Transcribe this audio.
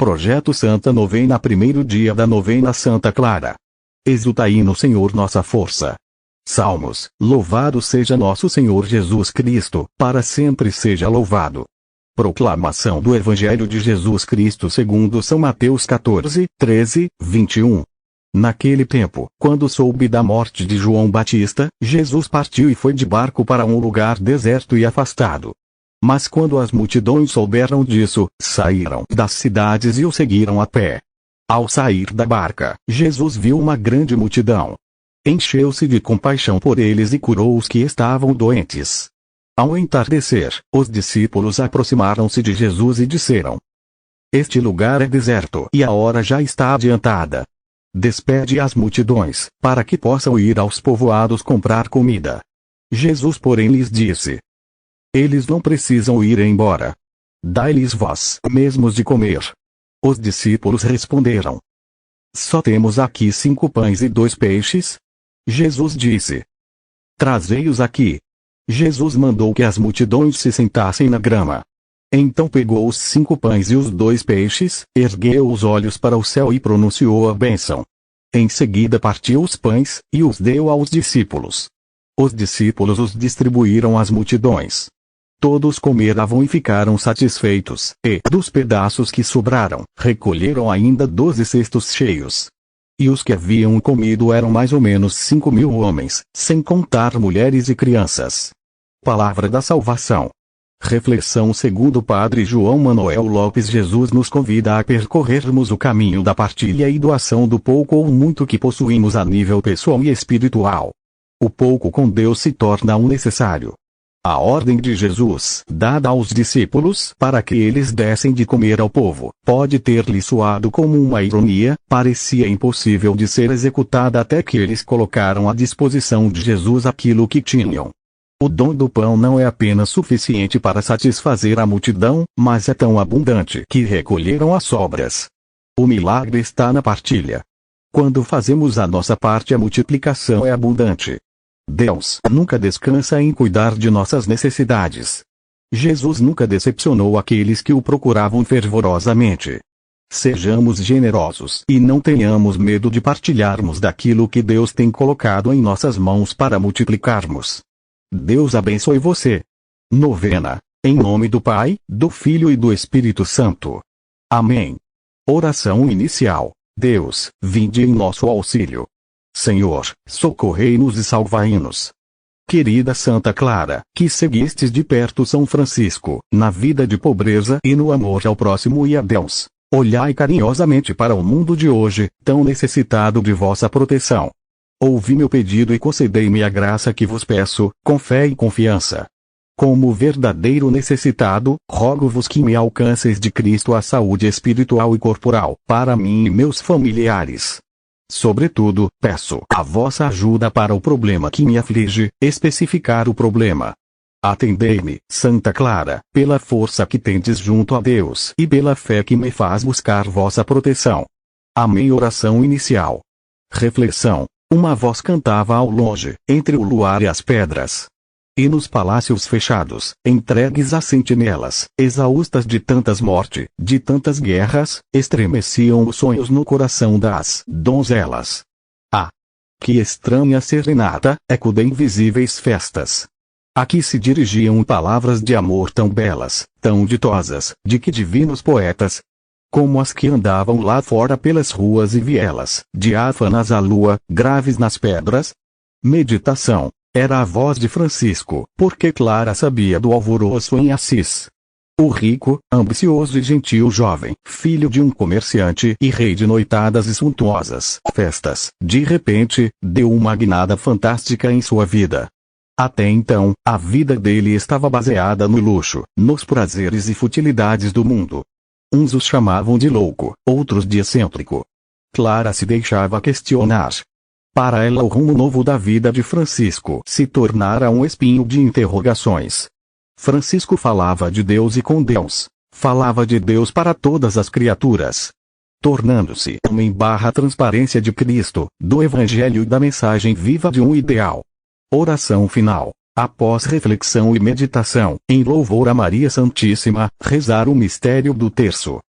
Projeto Santa Novena. Primeiro dia da novena Santa Clara. Exultai no Senhor nossa força. Salmos. Louvado seja nosso Senhor Jesus Cristo, para sempre seja louvado. Proclamação do Evangelho de Jesus Cristo segundo São Mateus 14, 13, 21. Naquele tempo, quando soube da morte de João Batista, Jesus partiu e foi de barco para um lugar deserto e afastado. Mas quando as multidões souberam disso, saíram das cidades e o seguiram a pé. Ao sair da barca, Jesus viu uma grande multidão. Encheu-se de compaixão por eles e curou os que estavam doentes. Ao entardecer, os discípulos aproximaram-se de Jesus e disseram: Este lugar é deserto e a hora já está adiantada. Despede as multidões, para que possam ir aos povoados comprar comida. Jesus, porém, lhes disse: Eles não precisam ir embora. Dai-lhes vós mesmos de comer. Os discípulos responderam: Só temos aqui 5 pães e 2 peixes. Jesus disse: Trazei-os aqui. Jesus mandou que as multidões se sentassem na grama. Então pegou os 5 pães e os 2 peixes, ergueu os olhos para o céu e pronunciou a bênção. Em seguida partiu os pães, e os deu aos discípulos. Os discípulos os distribuíram às multidões. Todos comeram e ficaram satisfeitos, e, dos pedaços que sobraram, recolheram ainda 12 cestos cheios. E os que haviam comido eram mais ou menos 5.000 homens, sem contar mulheres e crianças. Palavra da salvação. Reflexão segundo o Padre João Manuel Lopes. Jesus nos convida a percorrermos o caminho da partilha e doação do pouco ou muito que possuímos a nível pessoal e espiritual. O pouco com Deus se torna um necessário. A ordem de Jesus, dada aos discípulos para que eles dessem de comer ao povo, pode ter-lhe soado como uma ironia, parecia impossível de ser executada até que eles colocaram à disposição de Jesus aquilo que tinham. O dom do pão não é apenas suficiente para satisfazer a multidão, mas é tão abundante que recolheram as sobras. O milagre está na partilha. Quando fazemos a nossa parte, a multiplicação é abundante. Deus nunca descansa em cuidar de nossas necessidades. Jesus nunca decepcionou aqueles que o procuravam fervorosamente. Sejamos generosos e não tenhamos medo de partilharmos daquilo que Deus tem colocado em nossas mãos para multiplicarmos. Deus abençoe você. Novena. Em nome do Pai, do Filho e do Espírito Santo. Amém. Oração inicial. Deus, vinde em nosso auxílio. Senhor, socorrei-nos e salvai-nos. Querida Santa Clara, que seguistes de perto São Francisco, na vida de pobreza e no amor ao próximo e a Deus, olhai carinhosamente para o mundo de hoje, tão necessitado de vossa proteção. Ouvi meu pedido e concedei-me a graça que vos peço, com fé e confiança. Como verdadeiro necessitado, rogo-vos que me alcanceis de Cristo a saúde espiritual e corporal, para mim e meus familiares. Sobretudo, peço a vossa ajuda para o problema que me aflige, especificar o problema. Atendei-me, Santa Clara, pela força que tendes junto a Deus e pela fé que me faz buscar vossa proteção. Amém. Oração inicial. Reflexão. Uma voz cantava ao longe, entre o luar e as pedras. E nos palácios fechados, entregues às sentinelas, exaustas de tantas mortes, de tantas guerras, estremeciam os sonhos no coração das donzelas. Ah! Que estranha serenata, eco de invisíveis festas! Aqui se dirigiam palavras de amor tão belas, tão ditosas, de que divinos poetas, como as que andavam lá fora pelas ruas e vielas, diáfanas à lua, graves nas pedras. Meditação. Era a voz de Francisco, porque Clara sabia do alvoroço em Assis. O rico, ambicioso e gentil jovem, filho de um comerciante e rei de noitadas e suntuosas festas, de repente, deu uma guinada fantástica em sua vida. Até então, a vida dele estava baseada no luxo, nos prazeres e futilidades do mundo. Uns os chamavam de louco, outros de excêntrico. Clara se deixava questionar. Para ela, o rumo novo da vida de Francisco se tornara um espinho de interrogações. Francisco falava de Deus e com Deus. Falava de Deus para todas as criaturas. Tornando-se homem / transparência de Cristo, do Evangelho e da mensagem viva de um ideal. Oração final. Após reflexão e meditação, em louvor a Maria Santíssima, rezar o mistério do terço.